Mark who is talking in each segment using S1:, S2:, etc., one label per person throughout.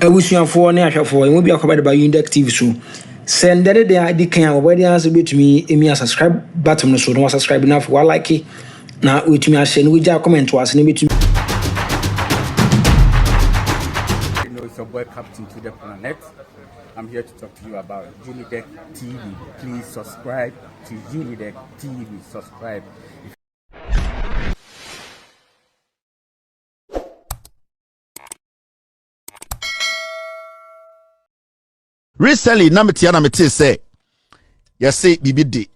S1: Ebusuafo ne ahwefo e mo bi akobade ba UNIDEK TV so send the ID can already answer with me emi subscribe button so no subscribe na for like na with me share no we comment was na betumi.
S2: You know, it's your boy Captain to the Planet. I'm here to talk to you about UNIDEK TV. Please subscribe to UNIDEK TV. Subscribe.
S3: Recently, Namiti say, yes, say BBD.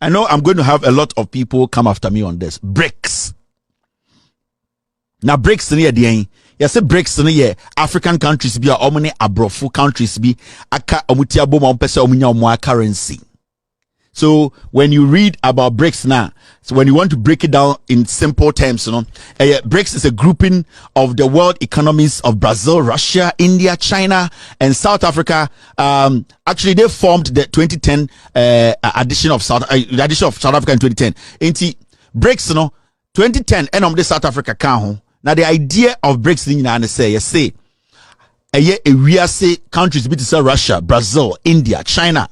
S3: I know I'm going to have a lot of people come after me on this. BRICS. Now, BRICS near the end. Yes, BRICS near African countries be or many abrofu countries be aka omutia boma ompese omunya omo currency. So when you read about BRICS now, so when you want to break it down in simple terms, you know, BRICS is a grouping of the world economies of Brazil, Russia, India, China, and South Africa. Actually, they formed the 2010 addition of South Africa in 2010. Inti BRICS, you know, 2010 and the South Africa can. Now the idea of BRICS, you know, say, we say countries between Russia, Brazil, India, China.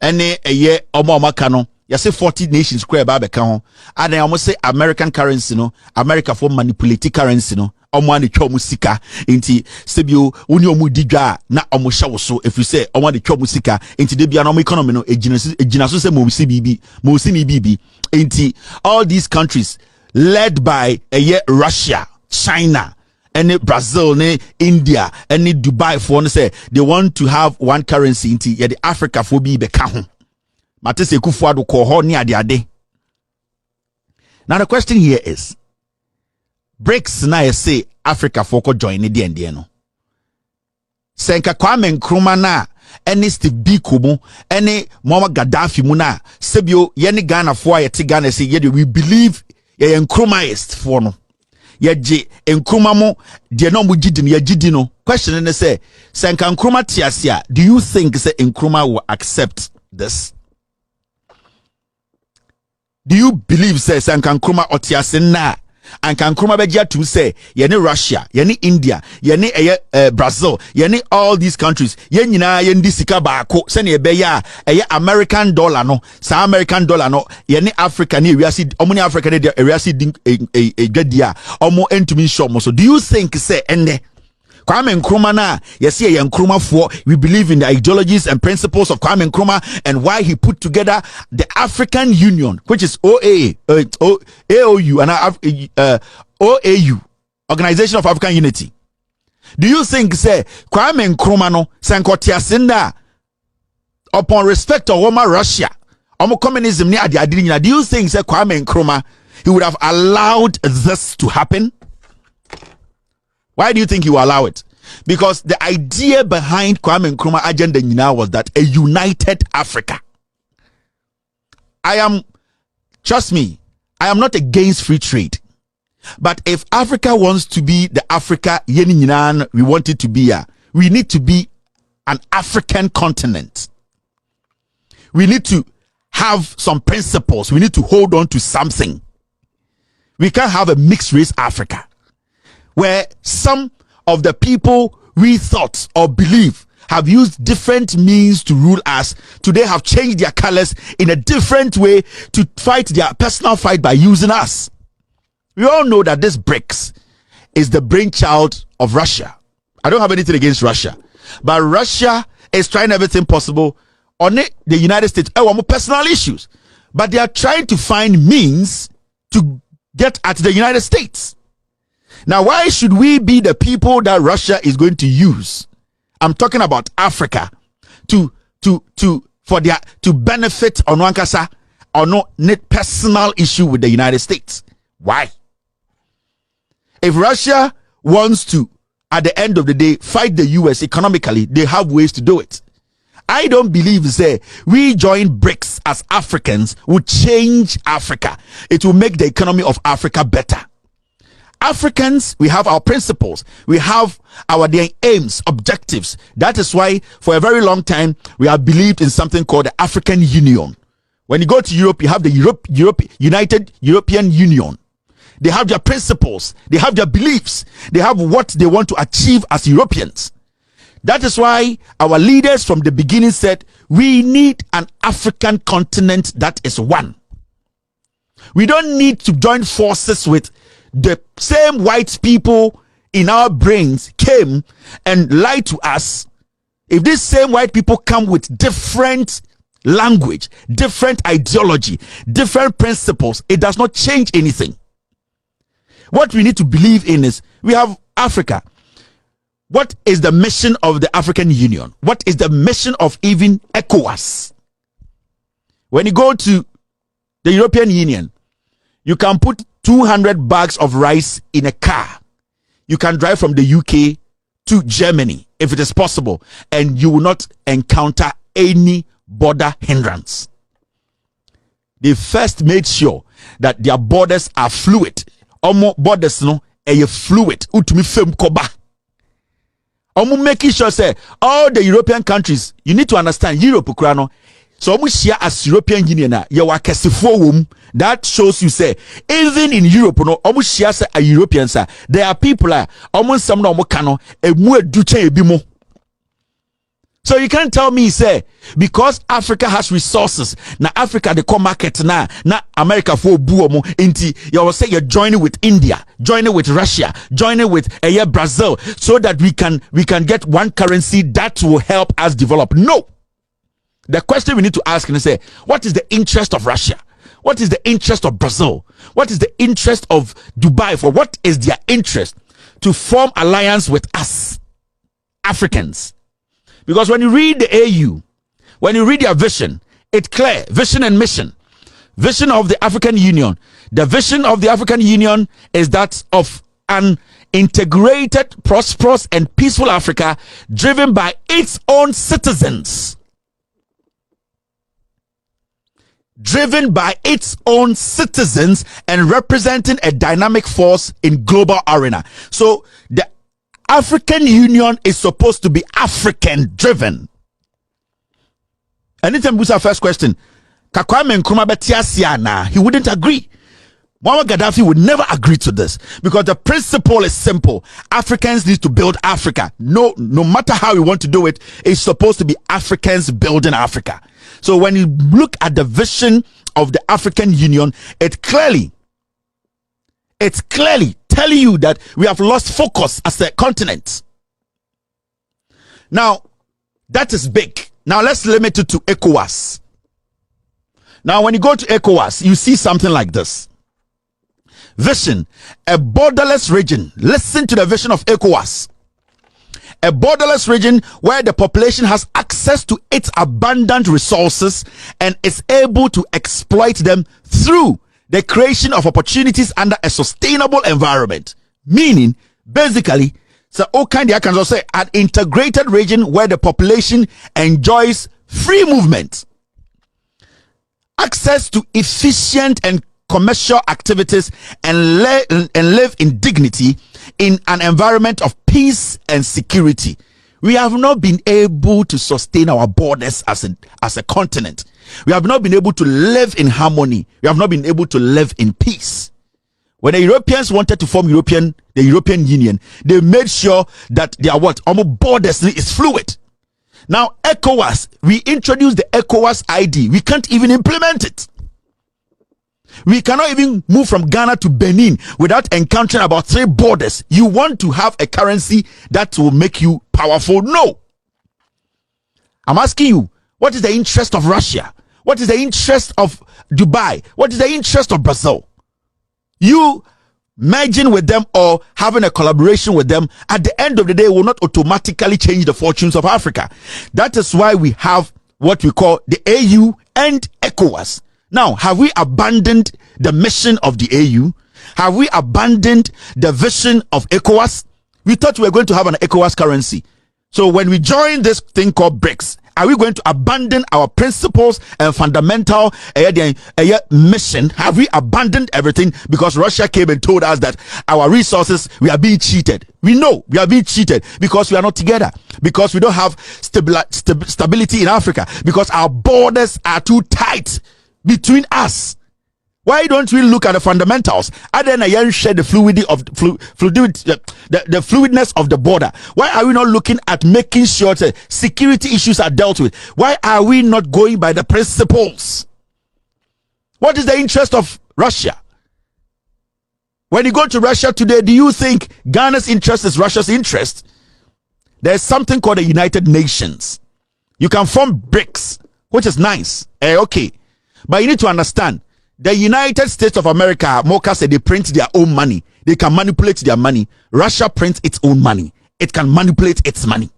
S3: Any a year or more macano, you say 40 nations square babacano, and I almost say American currency, no, America for manipulative currency, no, Omani chomusika, inti Sebio, Unio Mudiga, na Omosha so if you say Omani chomusika, into the Bianum economy, no, a Ginasus Mosimi Bibi, inti all these countries led by a year Russia, China, any Brazil, any India, any Dubai for say they want to have one currency into the Africa for be bekaho. Matese kufuado koho ni ade. Now the question here is BRICS na say Africa for ko join the end no. Senka Kwame Nkrumah na any Steve Biko mu any Muammar Gaddafi mu na sebio ye Ghana for ye Ghana say ye we believe ye Nkrumahist for no. Yeje Nkrumah mo de no mo gidi no ye gidi no. Question ne say Senka Nkrumah tiasia, do you think say Nkrumah will accept this? Do you believe say Senka Nkrumah otiase na and can Nkrumah begia to say ye ne Russia, ye ne India, ye ne Brazil, ye ne all these countries ye nyina ye ndi sika baako se ne be ya American dollar no sa American dollar no ye ne Africa ne wiase omo ne Africa ne wiase din dwadia omo entumi show mo. So do you think say ene Kwame Nkrumah na yes ye Nkrumah for we believe in the ideologies and principles of Kwame Nkrumah and why he put together the African Union, which is AU and OAU, Organization of African Unity. Do you think say Kwame Nkrumah no sankotiasinda upon respect of Woma Russia omo communism ni adi adiri? Do you think say Kwame Nkrumah he would have allowed this to happen? Why do you think you allow it? Because the idea behind Kwame Nkrumah agenda now was that a united Africa. Trust me, I am not against free trade. But if Africa wants to be the Africa we want it to be, we need to be an African continent. We need to have some principles. We need to hold on to something. We can't have a mixed race Africa, where some of the people we thought or believe have used different means to rule us, today have changed their colors in a different way to fight their personal fight by using us. We all know that this BRICS is the brainchild of Russia. I don't have anything against Russia, but Russia is trying everything possible on it, the United States. Personal issues, but they are trying to find means to get at the United States. Now, why should we be the people that Russia is going to use? I'm talking about Africa to benefit on Wankasa or no personal issue with the United States. Why? If Russia wants to, at the end of the day, fight the US economically, they have ways to do it. I don't believe say we join BRICS as Africans will change Africa. It will make the economy of Africa better. Africans, we have our principles, we have our aims, objectives. That is why for a very long time we have believed in something called the African Union. When you go to Europe, you have the United European Union. they have their principles, they have their beliefs, they have what they want to achieve as Europeans. That is why our leaders from the beginning said, we need an African continent that is one. We don't need to join forces with the same white people in our brains came and lied to us. If these same white people come with different language, different ideology, different principles, it does not change anything. What we need to believe in is we have Africa. What is the mission of the African Union? What is the mission of even ECOWAS? When you go to the European Union, you can put 200 bags of rice in a car. You can drive from the UK to Germany if it is possible, and you will not encounter any border hindrance. They first made sure that their borders are fluid. Omo borders no fluid. Utumi fem koba. Omo making sure say all the European countries, you need to understand Europe krano. So omo share as European Union na ye wa kesefo wom. That shows you say even in Europe no omo share say a Europeans there are people omo nsam na omo ka no emu eduche ebi mo. So you can't tell me say because Africa has resources, now Africa the core market na America for buomo inti you will say you're joining with India, joining with Russia, joining with Brazil, so that we can get one currency that will help us develop. No. The question we need to ask is say, what is the interest of Russia? What is the interest of Brazil? What is the interest of Dubai? For what is their interest to form alliance with us Africans? Because when you read the AU, when you read their vision, it's clear. Vision and mission. Vision of the African Union. The vision of the African Union is that of an integrated, prosperous, and peaceful Africa driven by its own citizens. Driven by its own citizens and representing a dynamic force in global arena. So the African Union is supposed to be African driven. Anytime we say first question, Kakwame Nkrumah betiasiana, he wouldn't agree. Muammar Gaddafi would never agree to this because the principle is simple. Africans need to build Africa. No matter how you want to do it, it's supposed to be Africans building Africa. So when you look at the vision of the African Union, it's clearly telling you that we have lost focus as a continent. Now, that is big. Now, let's limit it to ECOWAS. Now, when you go to ECOWAS, you see something like this. Vision, a borderless region. Listen to the vision of ECOWAS. A borderless region where the population has access to its abundant resources and is able to exploit them through the creation of opportunities under a sustainable environment. Meaning, basically, so I can also say an integrated region where the population enjoys free movement, access to efficient and commercial activities, and live in dignity in an environment of peace and security. We have not been able to sustain our borders as a continent. We have not been able to live in harmony. We have not been able to live in peace. When the Europeans wanted to form the European Union, they made sure that their borders is fluid. Now, ECOWAS, we introduced the ECOWAS ID. We can't even implement it. We cannot even move from Ghana to Benin without encountering about 3 borders. You want to have a currency that will make you powerful? No. I'm asking you, what is the interest of Russia? What is the interest of Dubai? What is the interest of Brazil? You merging with them or having a collaboration with them, at the end of the day, will not automatically change the fortunes of Africa. That is why we have what we call the AU and ECOWAS. Now, have we abandoned the mission of the AU? Have we abandoned the vision of ECOWAS? We thought we were going to have an ECOWAS currency. So when we join this thing called BRICS, are we going to abandon our principles and fundamental mission? Have we abandoned everything because Russia came and told us that our resources, we are being cheated? We know we are being cheated because we are not together, because we don't have stability in Africa, because our borders are too tight between us. Why don't we look at the fundamentals? Other than share the fluidity of the fluidness of the border. Why are we not looking at making sure that security issues are dealt with? Why are we not going by the principles? What is the interest of Russia? When you go to Russia today, do you think Ghana's interest is Russia's interest? There's something called the United Nations. You can form BRICS, which is nice. Okay. But you need to understand, the United States of America, Mocha said they print their own money. They can manipulate their money. Russia prints its own money. It can manipulate its money.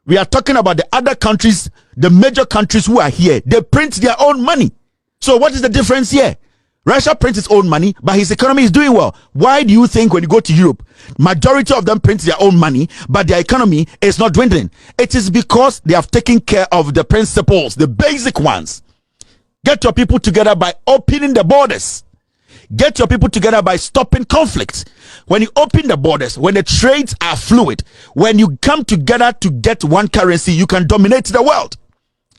S3: We are talking about the other countries, the major countries who are here. They print their own money. So what is the difference here? Russia prints its own money, but his economy is doing well. Why do you think when you go to Europe, majority of them print their own money, but their economy is not dwindling? It is because they have taken care of the principles, the basic ones. Get your people together by opening the borders. Get your people together by stopping conflict. When you open the borders, when the trades are fluid, when you come together to get one currency, you can dominate the world.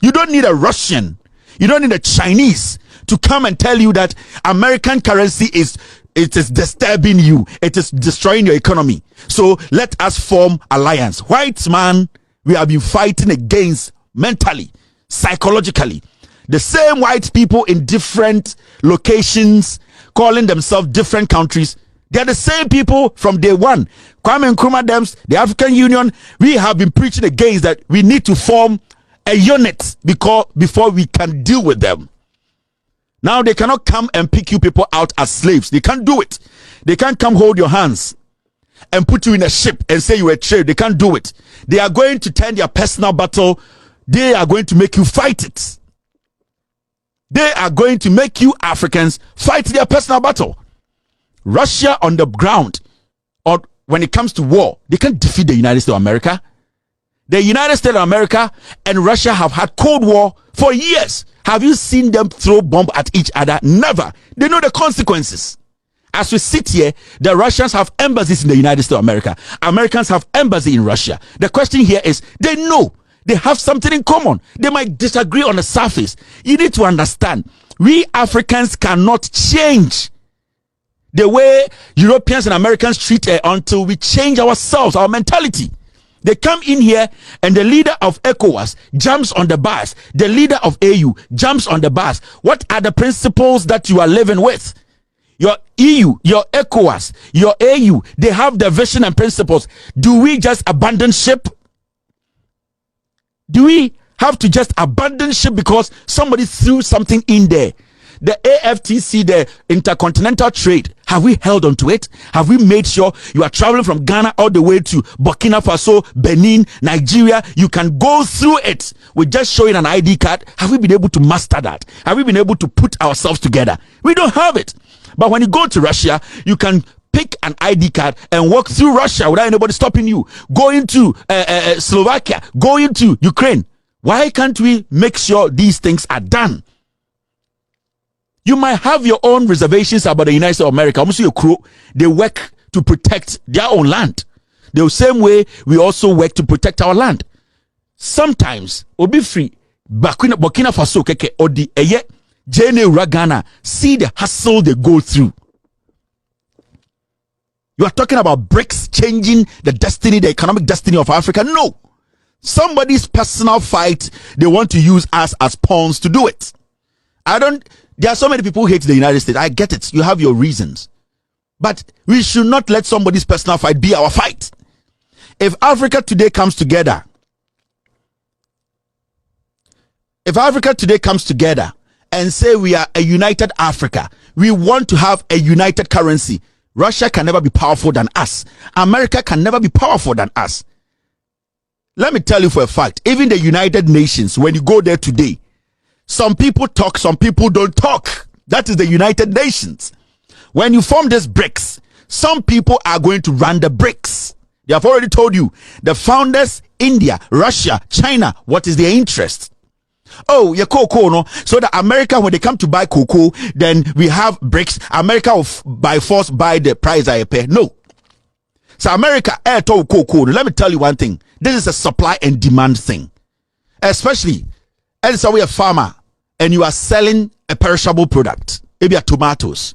S3: You don't need a Russian. You don't need a Chinese to come and tell you that American currency is disturbing you. It is destroying your economy. So let us form alliance. White man, we have been fighting against mentally, psychologically. The same white people in different locations, calling themselves different countries, they are the same people from day one. Kwame Nkrumah, the African Union, we have been preaching against that we need to form a unit before we can deal with them. Now they cannot come and pick you people out as slaves. They can't do it. They can't come hold your hands and put you in a ship and say you are a slave. They can't do it. They are going to turn their personal battle. They are going to make you fight it. They are going to make you Africans fight their personal battle. Russia on the ground, or when it comes to war, they can't defeat the United States of America. The United States of America and Russia have had Cold War for years. Have you seen them throw bombs at each other? Never. They know the consequences. As we sit here, the Russians have embassies in the United States of America. Americans have embassy in Russia. The question here is, they know they have something in common. They might disagree on the surface. You need to understand, we Africans cannot change the way Europeans and Americans treat it until we change ourselves, our mentality. They come in here and the leader of ECOWAS jumps on the bus. The leader of AU jumps on the bus. What are the principles that you are living with? Your EU, your ECOWAS, your AU, they have their vision and principles. Do we just abandon ship? Do we have to just abandon ship because somebody threw something in there? The AFTC, the intercontinental trade, have we held on to it? Have we made sure you are traveling from Ghana all the way to Burkina Faso, Benin, Nigeria? You can go through it with just showing an ID card. Have we been able to master that? Have we been able to put ourselves together? We don't have it. But when you go to Russia, you can pick an ID card and walk through Russia without anybody stopping you. Go into Slovakia, go into Ukraine. Why can't we make sure these things are done? You might have your own reservations about the United States of America. Almost your crew, they work to protect their own land. The same way we also work to protect our land. Sometimes, we'll be free. Burkina Faso, keke, or the Jene Ragana, see the hustle they go through. You are talking about BRICS changing the destiny, the economic destiny of Africa? No. Somebody's personal fight, they want to use us as pawns to do it. There are so many people who hate the United States. I get it. You have your reasons. But we should not let somebody's personal fight be our fight. If Africa today comes together, and say we are a united Africa, we want to have a united currency, Russia can never be powerful than us. America can never be powerful than us. Let me tell you for a fact, even the United Nations, when you go there today, some people talk, some people don't talk. That is the United Nations. When you form this BRICS, some people are going to run the BRICS. They have already told you, the founders, India, Russia, China, what is their interest? Oh, yeah, cocoa, no. So that America, when they come to buy cocoa, then we have BRICS. America will by force buy the price I pay. No. So America, cocoa. Let me tell you one thing. This is a supply and demand thing. Especially, as a farmer, and you are selling a perishable product. Maybe a tomatoes.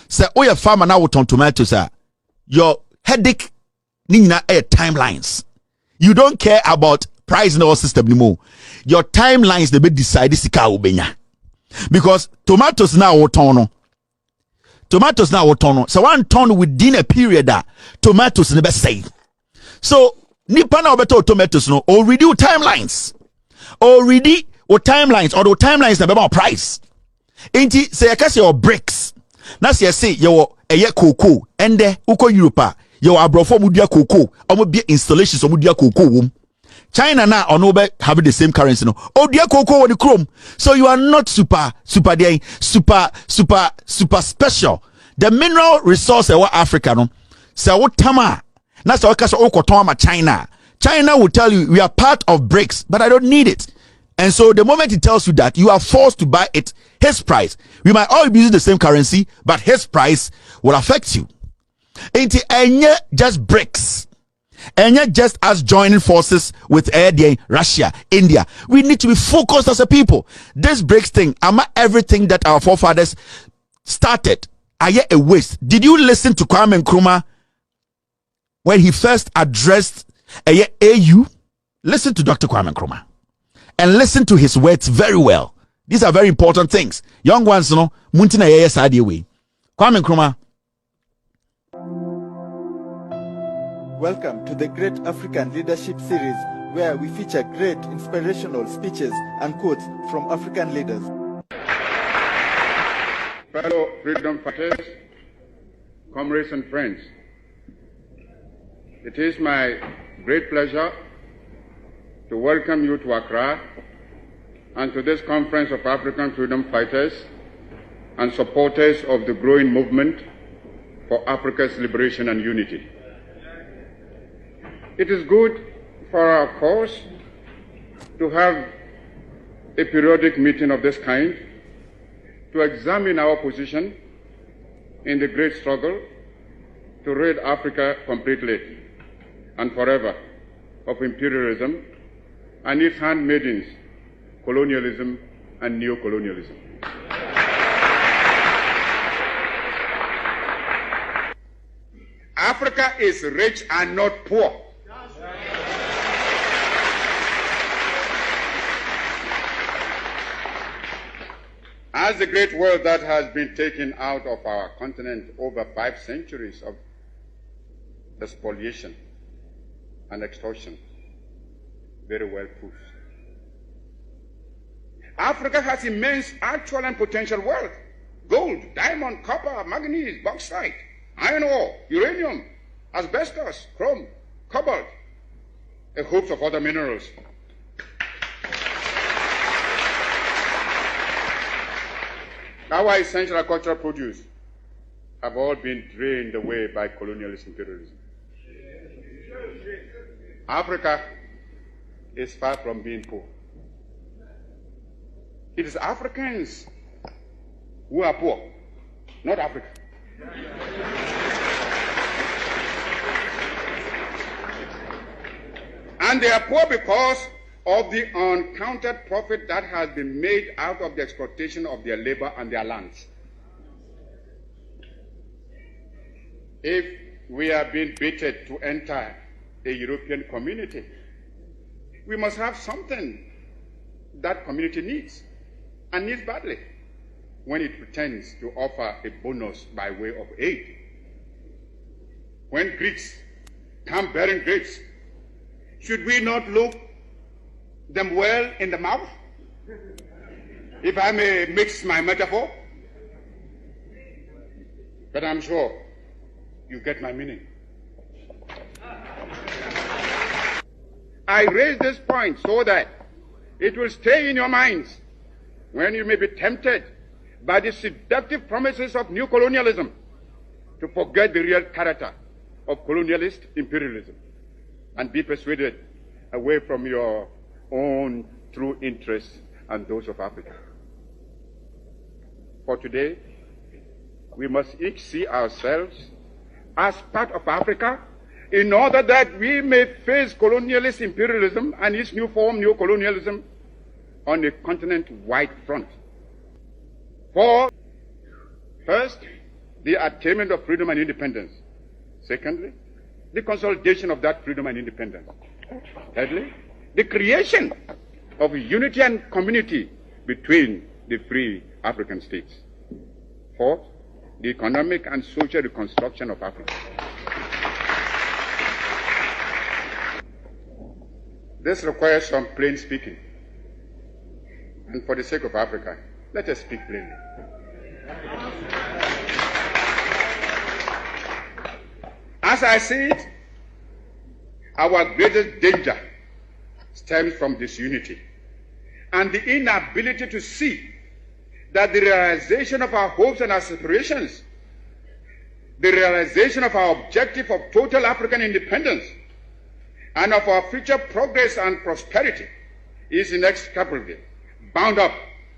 S3: Say, oh, your farmer now with tomatoes are your headache. Nina timelines. You don't care about price in our system anymore. Your timelines they be decide this ubenya. Because tomatoes now wotono. Tomatoes now wotono. So one ton within a period that tomatoes never say. So nipa na obeto tomatoes no already timelines. Already or timelines or the timelines na be price. Inti say yakase your BRICS. Na say your eye cocoa ende uko Europe. Your abrofo mudia cocoa omo be installations omudia cocoa wom. China now or no be having the same currency no. Oh dear cocoa on the chrome. So you are not super special. The mineral resource of Africa no. So what tama na so kasa okotoma China. China will tell you we are part of BRICS, but I don't need it. And so the moment he tells you that, you are forced to buy it his price. We might all be using the same currency, but his price will affect you. Ain't it just BRICS? And just us joining forces with Russia, India. We need to be focused as a people. This BRICS thing, everything that our forefathers started, a waste. Did you listen to Kwame Nkrumah when he first addressed AU? Listen to Dr. Kwame Nkrumah and listen to his words very well. These are very important things. Young ones, Muntina way. Kwame Nkrumah.
S4: Welcome to the Great African Leadership Series, where we feature great inspirational speeches and quotes from African leaders.
S5: Fellow freedom fighters, comrades and friends, it is my great pleasure to welcome you to Accra and to this conference of African freedom fighters and supporters of the growing movement for Africa's liberation and unity. It is good for our cause to have a periodic meeting of this kind to examine our position in the great struggle to rid Africa completely and forever of imperialism and its handmaidens, colonialism and neocolonialism. Africa is rich and not poor. As the great wealth that has been taken out of our continent over 5 centuries of spoliation and extortion very well proves. Africa has immense actual and potential wealth: gold, diamond, copper, manganese, bauxite, iron ore, uranium, asbestos, chrome, cobalt, a host of other minerals. Our essential agricultural produce have all been drained away by colonialist imperialism. Africa is far from being poor. It is Africans who are poor, not Africa. And they are poor because of the uncounted profit that has been made out of the exploitation of their labor and their lands. If we are being baited to enter a European community, we must have something that community needs, and needs badly, when it pretends to offer a bonus by way of aid. When Greeks come bearing grapes, should we not look them well in the mouth? If I may mix my metaphor. But I'm sure you get my meaning. I raise this point so that it will stay in your minds when you may be tempted by the seductive promises of new colonialism to forget the real character of colonialist imperialism and be persuaded away from your own true interests and those of Africa. For today, we must each see ourselves as part of Africa in order that we may face colonialist imperialism and its new form, neocolonialism, on a continent-wide front. For first, the attainment of freedom and independence. Secondly, the consolidation of that freedom and independence. Thirdly, the creation of unity and community between the free African states. Fourth, the economic and social reconstruction of Africa. This requires some plain speaking. And for the sake of Africa, let us speak plainly. As I see it, our greatest danger stems from disunity and the inability to see that the realization of our hopes and aspirations, the realization of our objective of total African independence, and of our future progress and prosperity is inextricably bound up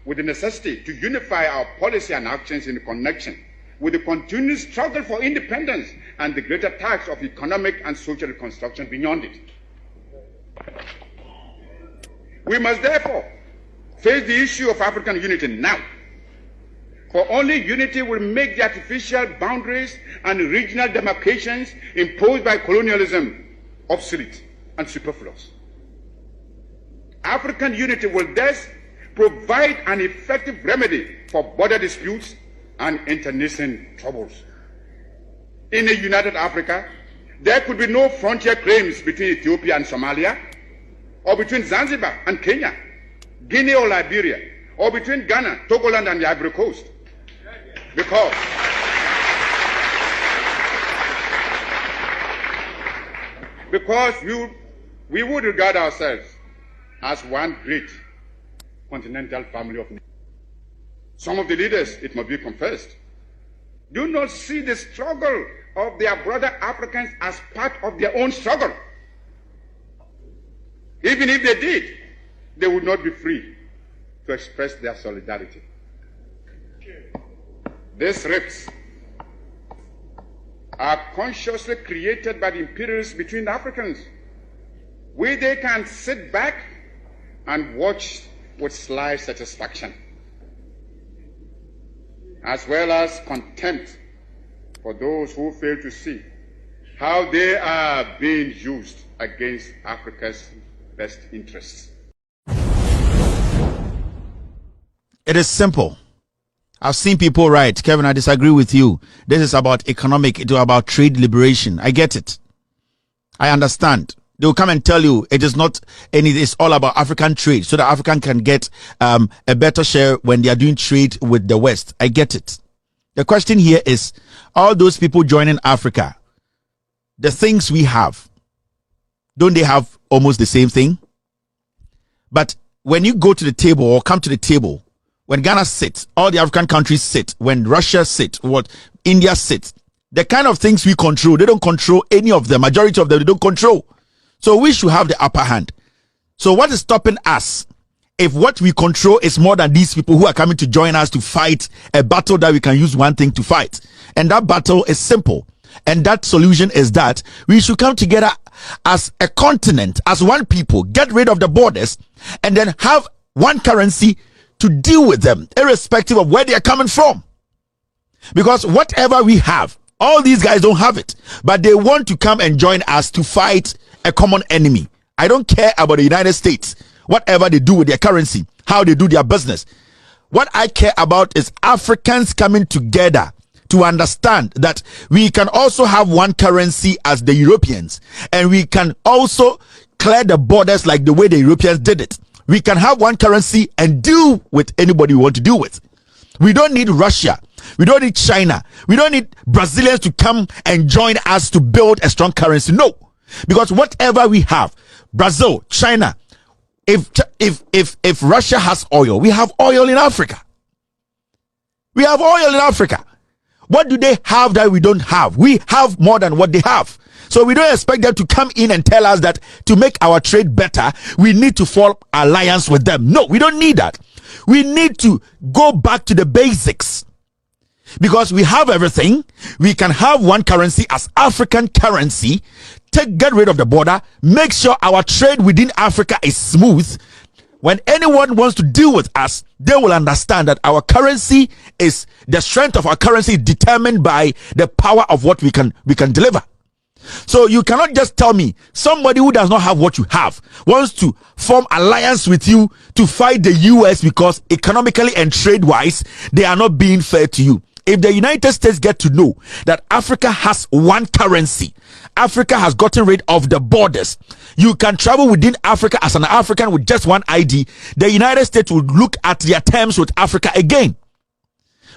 S5: with the necessity to unify our policy and actions in connection with the continued struggle for independence and the greater task of economic and social reconstruction beyond it. We must therefore face the issue of African unity now, for only unity will make the artificial boundaries and regional demarcations imposed by colonialism obsolete and superfluous. African unity will thus provide an effective remedy for border disputes and internecine troubles. In a united Africa, there could be no frontier claims between Ethiopia and Somalia, or between Zanzibar and Kenya, Guinea or Liberia, or between Ghana, Togoland, and the Ivory Coast. Because we would regard ourselves as one great continental family of nations. Some of the leaders, it must be confessed, do not see the struggle of their brother Africans as part of their own struggle. Even if they did, they would not be free to express their solidarity. These rifts are consciously created by the imperialists between the Africans, where they can sit back and watch with sly satisfaction, as well as contempt for those who fail to see how they are being used against Africa's best interests.
S3: It is simple. I've seen people write, Kevin, I disagree with you. This is about economic, it's about trade liberation. I get it. I understand. They will come and tell you it is not anything, it's all about African trade so that African can get a better share when they are doing trade with the West. I get it. The question here is, all those people joining Africa, the things we have, don't they have almost the same thing? But when you go to the table or come to the table, when Ghana sits, all the African countries sit, when Russia sits, what India sits, the kind of things we control, they don't control any of them. Majority of them, they don't control. So we should have the upper hand. So what is stopping us if what we control is more than these people who are coming to join us to fight a battle that we can use one thing to fight? And that battle is simple. And that solution is that we should come together as a continent, as one people, get rid of the borders, and then have one currency to deal with them, irrespective of where they are coming from. Because whatever we have, all these guys don't have it, but they want to come and join us to fight a common enemy. I don't care about the United States, whatever they do with their currency, how they do their business. What I care about is Africans coming together to understand that we can also have one currency as the Europeans, and we can also clear the borders like the way the Europeans did it. We can have one currency and deal with anybody we want to deal with. We don't need Russia. We don't need China. We don't need Brazilians to come and join us to build a strong currency. No. Because whatever we have, Brazil, China, if Russia has oil, we have oil in Africa. We have oil in Africa. What do they have that we don't have? We have more than what they have. So we don't expect them to come in and tell us that to make our trade better, we need to form alliance with them. No, we don't need that. We need to go back to the basics. Because we have everything, we can have one currency as African currency, get rid of the border, make sure our trade within Africa is smooth. when anyone wants to deal with us, they will understand that our currency is, the strength of our currency is determined by the power of what we can deliver. So you cannot just tell me somebody who does not have what you have wants to form alliance with you to fight the US because economically and trade wise they are not being fair to you. If the United States get to know that Africa has one currency, Africa has gotten rid of the borders, you can travel within Africa as an African with just one ID, the United States will look at their terms with Africa again.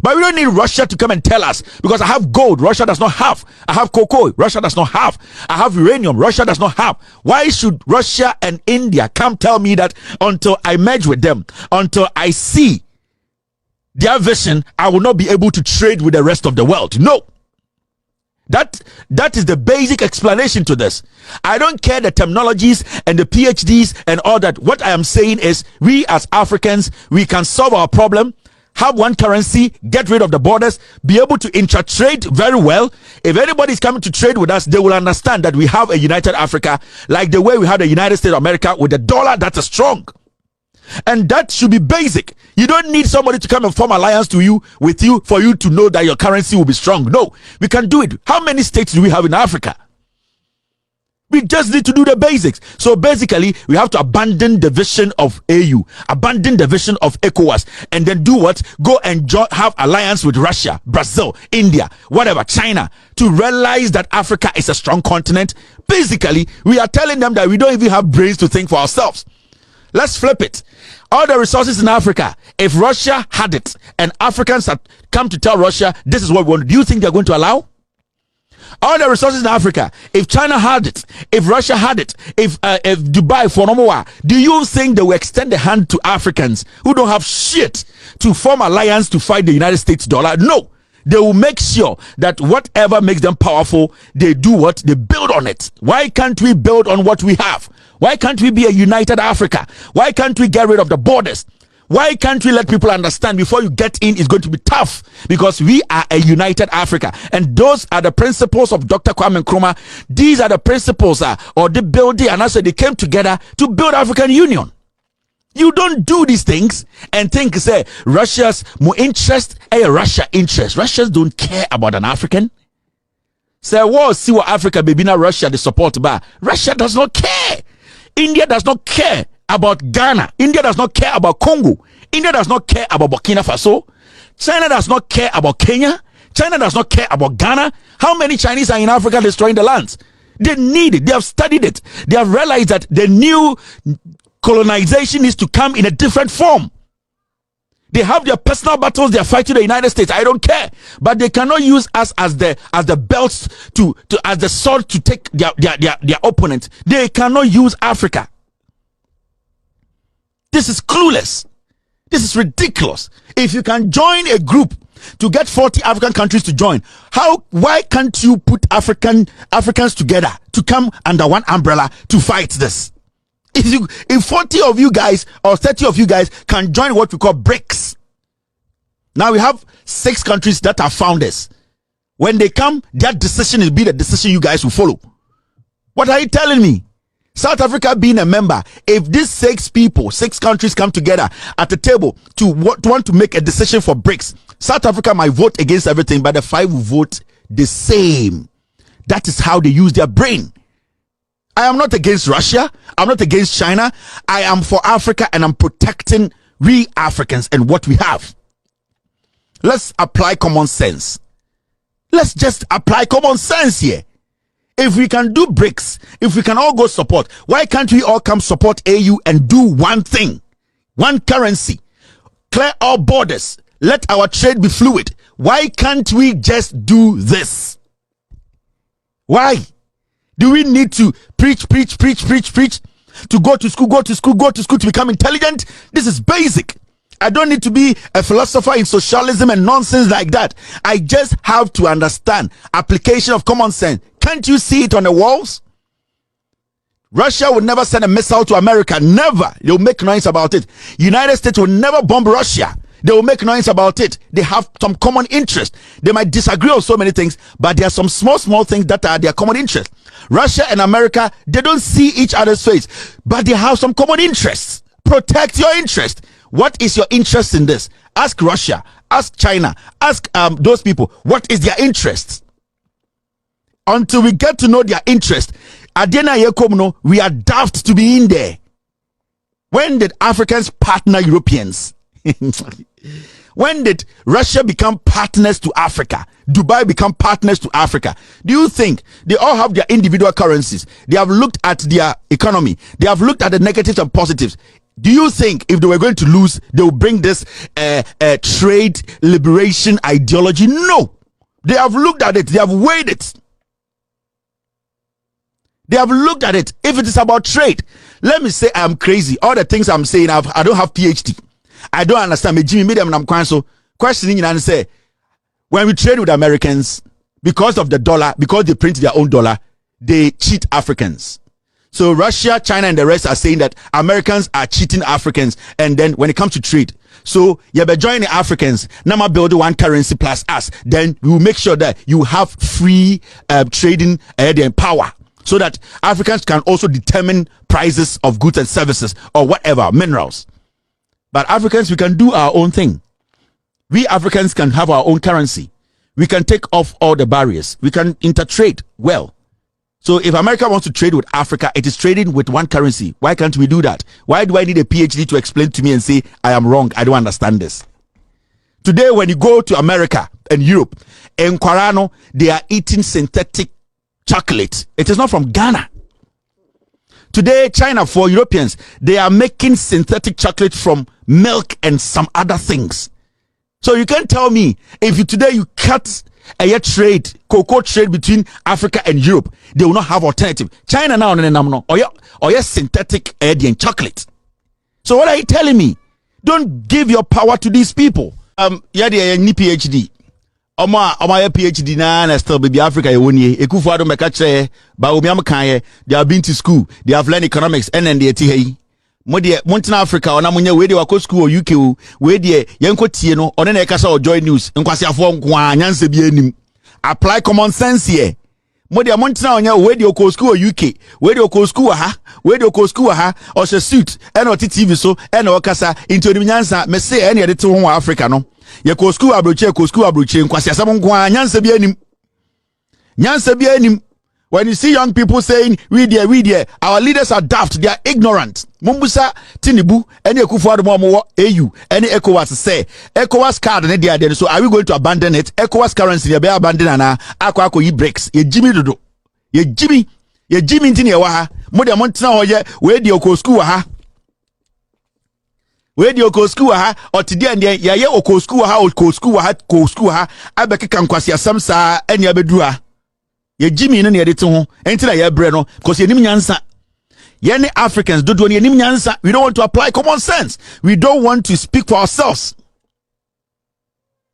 S3: But we don't need Russia to come and tell us, because I have gold, Russia does not have. I have cocoa, Russia does not have. I have uranium, Russia does not have. Why should Russia and India come tell me that until I merge with them, until I see their vision, I will not be able to trade with the rest of the world? No. That is the basic explanation to this. I don't care the terminologies and the PhDs and all that. What I am saying is, we as Africans, we can solve our problem, have one currency, get rid of the borders, be able to intra-trade very well. If anybody is coming to trade with us, they will understand that we have a united Africa, like the way we have the United States of America with the dollar that is strong. And that should be basic. You don't need somebody to come and form alliance with you for you to know that your currency will be strong. No, we can do it. How many states do we have in Africa? We just need to do the basics. So basically, we have to abandon the vision of AU, abandon the vision of ECOWAS, and then do what? Go and have alliance with Russia, Brazil, India, whatever, China, to realize that Africa is a strong continent. Basically, we are telling them that we don't even have brains to think for ourselves. Let's flip it. All the resources in Africa, if Russia had it and Africans had come to tell Russia, this is what we want, do you think they're going to allow? All the resources in Africa, if China had it, if Russia had it, if Dubai for Nomoa, do you think they will extend the hand to Africans who don't have shit to form alliance to fight the United States dollar? No. They will make sure that whatever makes them powerful, they do what? They build on it. Why can't we build on what we have? Why can't we be a united Africa? Why can't we get rid of the borders? Why can't we let people understand before you get in it's going to be tough? Because we are a united Africa. And those are the principles of Dr. Kwame Nkrumah. These are the principles or the building, and also they came together to build African Union. You don't do these things and think, say, Russia's more interest, Russia interest. Russians don't care about an African. Say, well, see what Africa, baby, now Russia, the support bar. Russia does not care. India does not care about Ghana. India does not care about Congo. India does not care about Burkina Faso. China does not care about Kenya. China does not care about Ghana. How many Chinese are in Africa destroying the lands? They need it. They have studied it. They have realized that the new colonization is to come in a different form. They have their personal battles. They are fighting the United States. I don't care, but they cannot use us as the belts to as the sword to take their opponent. They cannot use Africa. This is clueless. This is ridiculous. If you can join a group to get 40 African countries to join, why can't you put Africans together to come under one umbrella to fight this? If 40 of you guys or 30 of you guys can join what we call BRICS. Now we have 6 countries that are founders. When they come, their decision will be the decision you guys will follow. What are you telling me? South Africa being a member, if these 6 countries come together at the table to want to make a decision for BRICS, South Africa might vote against everything, but the 5 will vote the same. That is how they use their brain. I am not against Russia. I'm not against China. I am for Africa, and I'm protecting we Africans and what we have. Let's apply common sense. Let's just apply common sense here. If we can do BRICS, if we can all go support, why can't we all come support AU and do one thing? One currency. Clear all borders. Let our trade be fluid. Why can't we just do this? Why? Do we need to preach, to go to school to become intelligent? This is basic. I don't need to be a philosopher in socialism and nonsense like that. I just have to understand application of common sense. Can't you see it on the walls? Russia will never send a missile to America. Never. They'll make noise about it. United States will never bomb Russia. They will make noise about it. They have some common interest. They might disagree on so many things, but there are some small things that are their common interest. Russia and America, they don't see each other's face, but they have some common interests. Protect your interest. What is your interest in this? Ask Russia, ask China, ask those people, what is their interest? Until we get to know their interest, we are daft to be in there. When did Africans partner Europeans? When did Russia become partners to Africa? Dubai become partners to Africa? Do you think they all have their individual currencies? They have looked at their economy. They have looked at the negatives and positives. Do you think if they were going to lose, they will bring this trade liberation ideology? No. They have looked at it. They have weighed it. They have looked at it. If it is about trade, let me say I'm crazy. All the things I'm saying, I don't have PhD. I don't understand. Questioning and say, when we trade with Americans, because of the dollar, because they print their own dollar, they cheat Africans. So Russia, China, and the rest are saying that Americans are cheating Africans. And then when it comes to trade, so you be joining Africans, now build one currency plus us. Then we will make sure that you have free trading and power, so that Africans can also determine prices of goods and services or whatever, minerals. But Africans, we can do our own thing. We Africans can have our own currency. We can take off all the barriers. We can intertrade well. So if America wants to trade with Africa, it is trading with one currency. Why can't we do that? Why do I need a PhD to explain to me and say, I am wrong, I don't understand this? Today, when you go to America and Europe, in Quarano, they are eating synthetic chocolate. It is not from Ghana. Today, China, for Europeans, they are making synthetic chocolate from milk and some other things. So you can't tell me if today you cut a cocoa trade between Africa and Europe, they will not have alternative. China now, or synthetic chocolate. So what are you telling me? Don't give your power to these people. PhD. Oma PhD na still baby Africa ye Ekufuado meka ba omi amkan they have been to school, they have learned economics and then they ti mo de Mountain Africa ona munya we de wako school or UK o we de yenko tie no one na e kasa o joy news nkwasiafo nko anyanse bi anim. Apply common sense here. Mo de Mountain onya we de ko school or UK we de ko school ha we de ko school ha o se suit and o TV so and o kasa into nyansa me say and ye de to ho Africa no. Ye ko school abroche nkwasi asam nko anyansa bi anim. When you see young people saying we there, our leaders are daft, they are ignorant. Mumbusa Tinibu any Ekufuado mo AU any ECOWAS say ECOWAS card ne there, so are we going to abandon it? ECOWAS currency they be abandon na akwa yi BRICS ye Jimmy dodo ye Jimmy ntini ye wa ha mo de montena hoye we de ko school ha otidi and ye oko school ha abekeka nkwasi asam saa ene abedua ye Jimmy no ne de to ho enti na ye bre no because ye nim nyansa ye ne Africans dodo ne nim nyansa. We don't want to apply common sense. We don't want to speak for ourselves,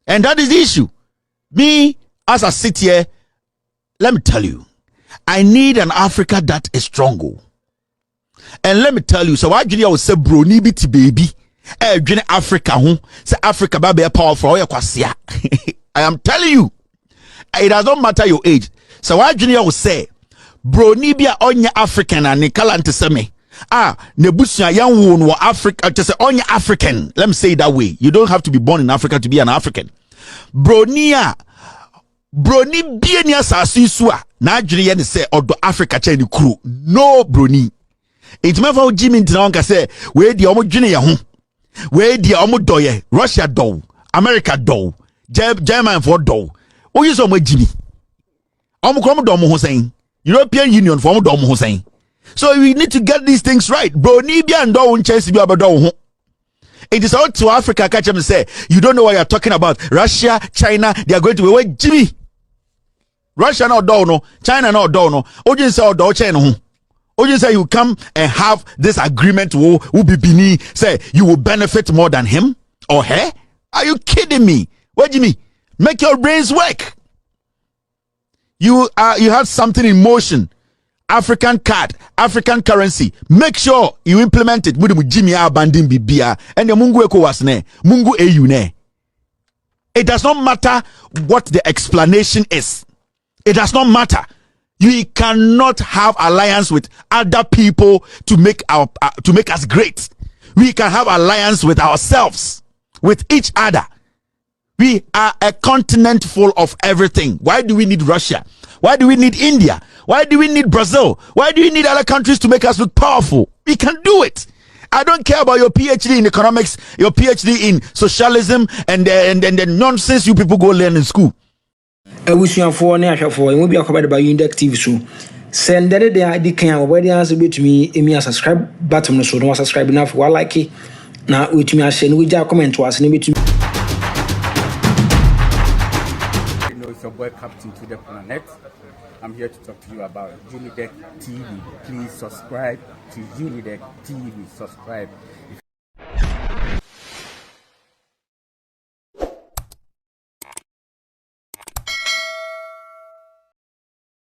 S3: and that is the issue. Me as I sit here, let me tell you, I need an Africa that is stronger. And let me tell you, so I will say bro ni biti baby Africa say Africa ba be powerful. I am telling you, it does not matter your age. So why junior will say bro ni bia onya African and nikalante seme nebusia yan wo Africa to say onya African. Let me say it that way. You don't have to be born in Africa to be an African. Bro ni bia ni asasi so a na adwene ye ne say odo Africa cha ni kuro. No bro ni it mefa Jimmy ntina onka say we di omo dwene ye ho, we di omo doye Russia do, America do, German for do. O use omo Jimmy omo krom do omo ho sen, European Union for omo do omo ho sen. So we need to get these things right. Bro ni bia ndo won chance bi obodo ho. It is out to Africa catch them say you don't know what you're talking about. Russia, China, they are going to be wait Jimmy. Russia no do no, China no do no. Ojin say do China ho. Ojin say you come and have this agreement who be bini say you will benefit more than him or her? Are you kidding me? What Jimmy? Make your brains work. You have something in motion. African card, African currency. Make sure you implement it. Mudimu Jimmy abandon bibia and the Mungu ECOWAS ne, Mungu AU ne. It does not matter what the explanation is. It does not matter. You cannot have alliance with other people to make us great. We can have alliance with ourselves, with each other. We are a continent full of everything. Why do we need Russia? Why do we need India? Why do we need Brazil? Why do we need other countries to make us look powerful? We can do it. I don't care about your PhD in economics, your PhD in socialism, and the nonsense you people go learn in school.
S1: Abusuafoɔ ne ahwɛfoɔ emu bi akɔbɛde ba UNIDEK TV so send that they adi kan wɔbɛde answer betumi emi subscribe button no so no subscribe na for like na wetumi ahye no wegya comment was ne betumi.
S2: It's your boy Captain to the Planet. I'm here to talk to you about UNIDEK TV. Please subscribe to UNIDEK TV. Subscribe.